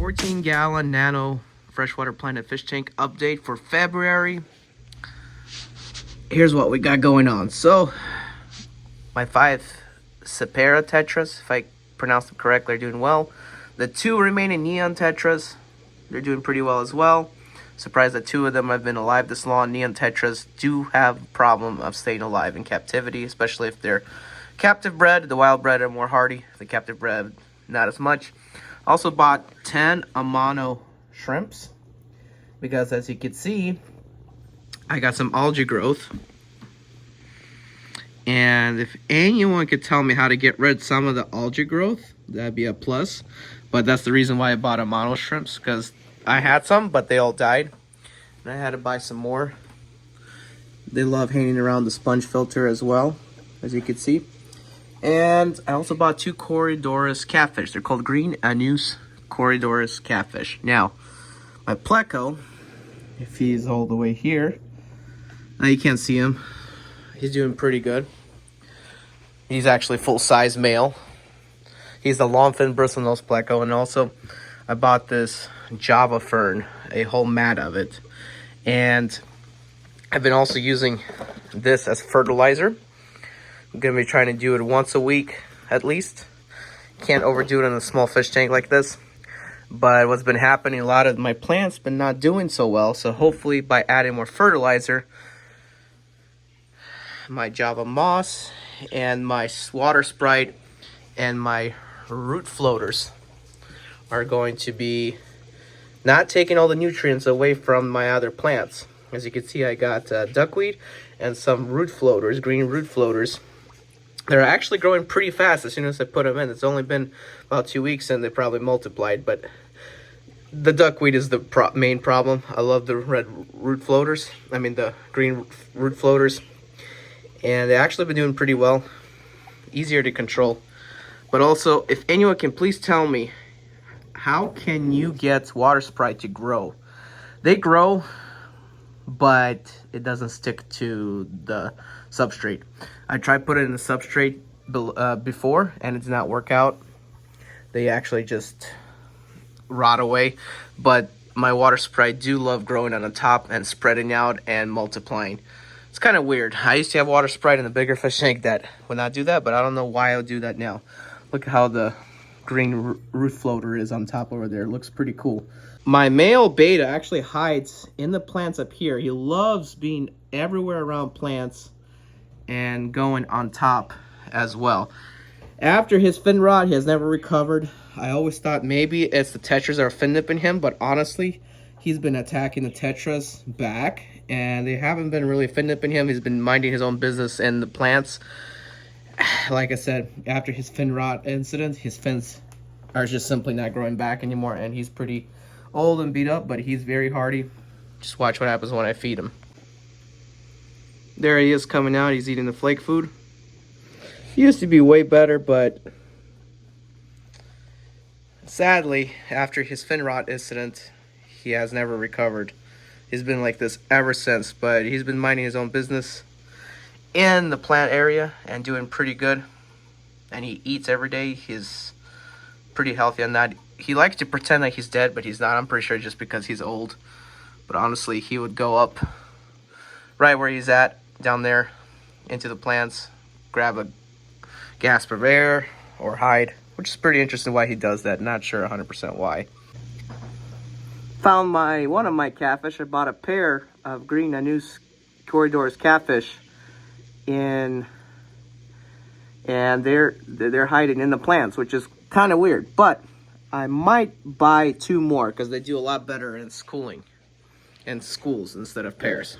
14-gallon Nano freshwater planted fish tank update for February. Here's what we got going on. So, my 5 Separa tetras, if I pronounce them correctly, are doing well. The 2 remaining neon tetras, they're doing pretty well as well. Surprised that 2 of them have been alive this long. Neon tetras do have a problem of staying alive in captivity, especially if they're captive bred. The wild bred are more hardy. The captive bred, not as much. Also bought 10 Ammono shrimps because, as you can see, I got some algae growth. And if anyone could tell me how to get rid of some of the algae growth, that'd be a plus. But that's the reason why I bought Ammono shrimps, because I had some, but they all died. And I had to buy some more. They love hanging around the sponge filter as well, as you can see. And I also bought 2 Corydoras catfish. They're called green anus Corydoras catfish. Now, my pleco, if he's all the way here, now you can't see him. He's doing pretty good. He's actually full-size male. He's the long-fin bristlenose pleco. And also, I bought this Java fern, a whole mat of it. And I've been also using this as fertilizer. I'm going to be trying to do it once a week, at least. Can't overdo it in a small fish tank like this. But what's been happening, a lot of my plants been not doing so well. So hopefully by adding more fertilizer, my Java moss and my water sprite and my root floaters are going to be not taking all the nutrients away from my other plants. As you can see, I got duckweed and some root floaters, green root floaters. They're actually growing pretty fast as soon as I put them in. It's only been about 2 weeks and they probably multiplied, but the duckweed is the main problem. I love the red root floaters. I mean the green root floaters. And they actually been doing pretty well. Easier to control. But also, if anyone can please tell me, how can you get water sprite to grow? They grow, but it doesn't stick to the substrate. I tried putting it in the substrate before, and it did not work out. They actually just rot away. But my water sprite do love growing on the top and spreading out and multiplying. It's kind of weird. I used to have water sprite in the bigger fish tank that would not do that, but I don't know why I would do that now. Look at how the green root floater is on top over there. It looks pretty cool. My male beta actually hides in the plants up here. He loves being everywhere around plants and going on top as well. After his fin rot, he has never recovered. I always thought maybe it's the tetras that are fin nipping him, but honestly, he's been attacking the tetras back, and they haven't been really fin nipping him. He's been minding his own business in the plants. Like I said, after his fin rot incident, his fins are just simply not growing back anymore, and he's pretty old and beat up, but he's very hardy. Just watch what happens when I feed him. There he is coming out. He's eating the flake food. He used to be way better, but sadly, after his fin rot incident, he has never recovered. He's been like this ever since, but he's been minding his own business in the plant area and doing pretty good. And he eats every day. He's pretty healthy on that. He likes to pretend that he's dead, but he's not. I'm pretty sure just because he's old. But honestly, he would go up right where he's at, down there, into the plants, grab a gasp of air or hide, which is pretty interesting why he does that. Not sure 100% why. Found one of my catfish. I bought a pair of green anus Corydoras catfish and they're hiding in the plants, which is kind of weird. But I might buy 2 more because they do a lot better in schooling and schools instead of pairs.